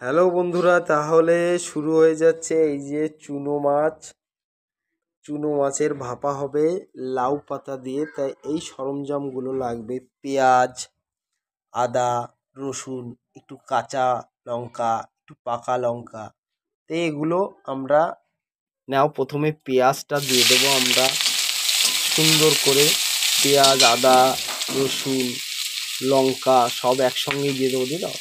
Hello বন্ধুরা, তাহলে শুরু হয়ে যাচ্ছে এই যে চুনো মাছের ভাপা হবে লাউ পাতা দিয়ে। তাই এই সরঞ্জামগুলো লাগবে: পেঁয়াজ, আদা, রসুন, একটু কাঁচা লঙ্কা, একটু পাকা লঙ্কা। তো এগুলো আমরা প্রথমে পেঁয়াজটা দিয়ে দেবো আমরা সুন্দর করে। পেঁয়াজ, আদা, রসুন, লঙ্কা সব একসঙ্গে দিয়ে দেবো। দিয়ে দাও।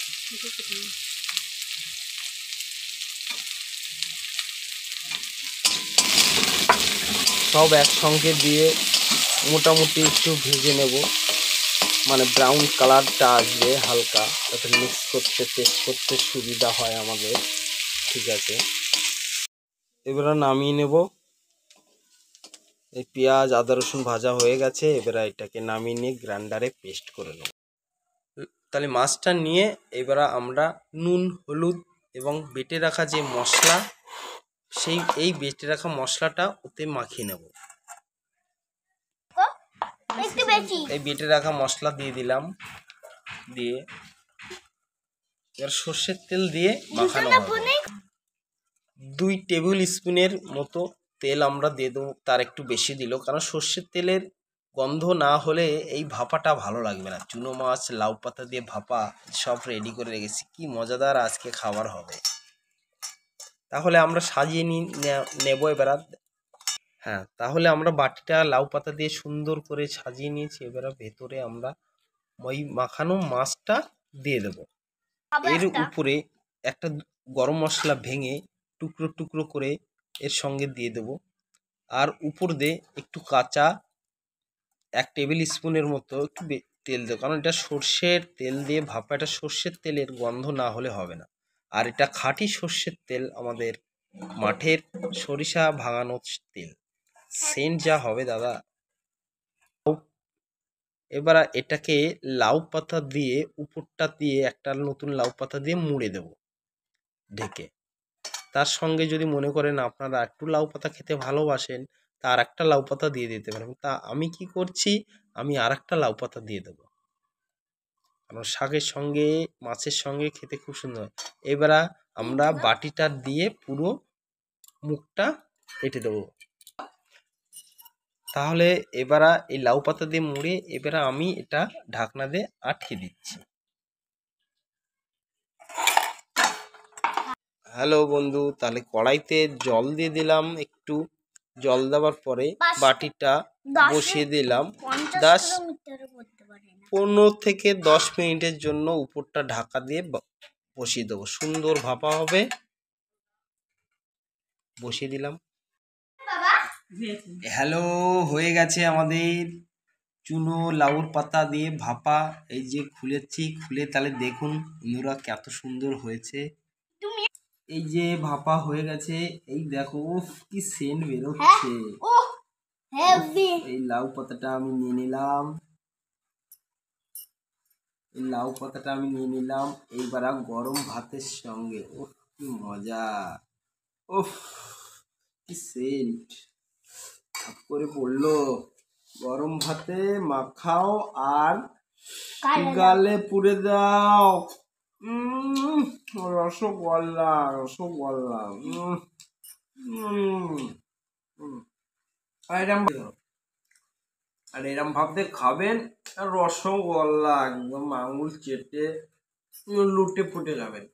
সব একসঙ্গে দিয়ে মোটামুটি একটু ভেজে নেব, মানে ব্রাউন কালারটা আসবে হালকা, যাতে মিক্স করতে পেস্ট করতে সুবিধা হয় আমাদের। ঠিক আছে, এবারে নামিয়ে নেব। এই পেঁয়াজ, আদা, রসুন ভাজা হয়ে গেছে। এবারে এটাকে নামিয়ে নিয়ে গ্রাইন্ডারে পেস্ট করে নেব। তাহলে মাছটা নিয়ে এবারে আমরা নুন, হলুদ এবং বেটে রাখা যে মশলা, এই বেটে রাখা মশলাটা ওতে মাখিয়ে নেব। এই বেটে রাখা মশলা দিয়ে দিলাম। দিয়ে এবার সর্ষের তেল দিয়ে মাখানো হবে। 2 টেবিল স্পুনের মতো তেল আমরা দিয়ে দেবো। তার একটু বেশি দিল, কারণ সর্ষের তেলের গন্ধ না হলে এই ভাপাটা ভালো লাগবে না। চুনো মাছ লাউ পাতা দিয়ে ভাপা সব রেডি করে রেখেছি, কি মজাদার আজকে খাবার হবে। তাহলে আমরা সাজিয়ে নেব এবার। হ্যাঁ, তাহলে আমরা বাটিটা লাউ পাতা দিয়ে সুন্দর করে সাজিয়ে নিয়েছি। এবার ভেতরে আমরা ওই মাখানো মাছটা দিয়ে দেব। এর উপরে একটা গরম মশলা ভেঙে টুকরো টুকরো করে এর সঙ্গে দিয়ে দেব। আর উপর দিয়ে একটু কাঁচা 1 টেবিল স্পুনের মতো একটু তেল দেবো, কারণ এটা সর্ষের তেল দিয়ে ভাপা। এটা সর্ষের তেলের গন্ধ না হলে হবে না। আর এটা খাঁটি সর্ষের তেল, আমাদের মাঠের সরিষা ভাঙানো তেল। সেন্ট যা হবে দাদা। এবার এটাকে লাউ পাতা দিয়ে উপরটা দিয়ে একটা নতুন লাউ পাতা দিয়ে মুড়ে দেব ঢেকে। তার সঙ্গে যদি মনে করেন আপনারা একটু লাউ পাতা খেতে ভালোবাসেন, তা আর একটা লাউ পাতা দিয়ে দিতে পারেন। তা আমি কি করছি, আমি আর একটা লাউ পাতা দিয়ে দেবো, কারণ শাকের সঙ্গে মাছের সঙ্গে খেতে খুব সুন্দর। এবার আমরা বাটিটা দিয়ে পুরো মুখটা কেটে দেবো। তাহলে এবার এই লাউ পাতা দিয়ে মুড়ে এবার আমি এটা ঢাকনা দিয়ে আটকে দিচ্ছি। হ্যালো বন্ধু, তাহলে কড়াইতে জল দিয়ে দিলাম। একটু জল দেওয়ার পরে বাটিটা বসিয়ে দিলাম। 15 থেকে 10 মিনিটের জন্য উপরটা ঢাকা দিয়ে বসিয়ে দেবো। সুন্দর ভাপা হবে। বসিয়ে দিলাম। হ্যালো, হয়ে গেছে আমাদের চুনো লাউর পাতা দিয়ে ভাপা। এই যে খুলেছি, খুলে তাহলে দেখুন বন্ধুরা কত সুন্দর হয়েছে। এই যে ভাপা হয়ে গেছে, এই দেখো কি সেন্ট বেরোচ্ছে। এই লাউ পাতাটা আমি নিয়ে নিলাম। এইবার গরম ভাতের সঙ্গে কি মজা। কি সেন্ট করে পড়লো। গরম ভাতে মাখাও আর গালে পুড়ে দাও। রসগোল্লা রসগোল্লা। আর এরম ভাবতে খাবেন, রসগোল্লা একদম আঙুল চেটে লুটে পুটে যাবেন।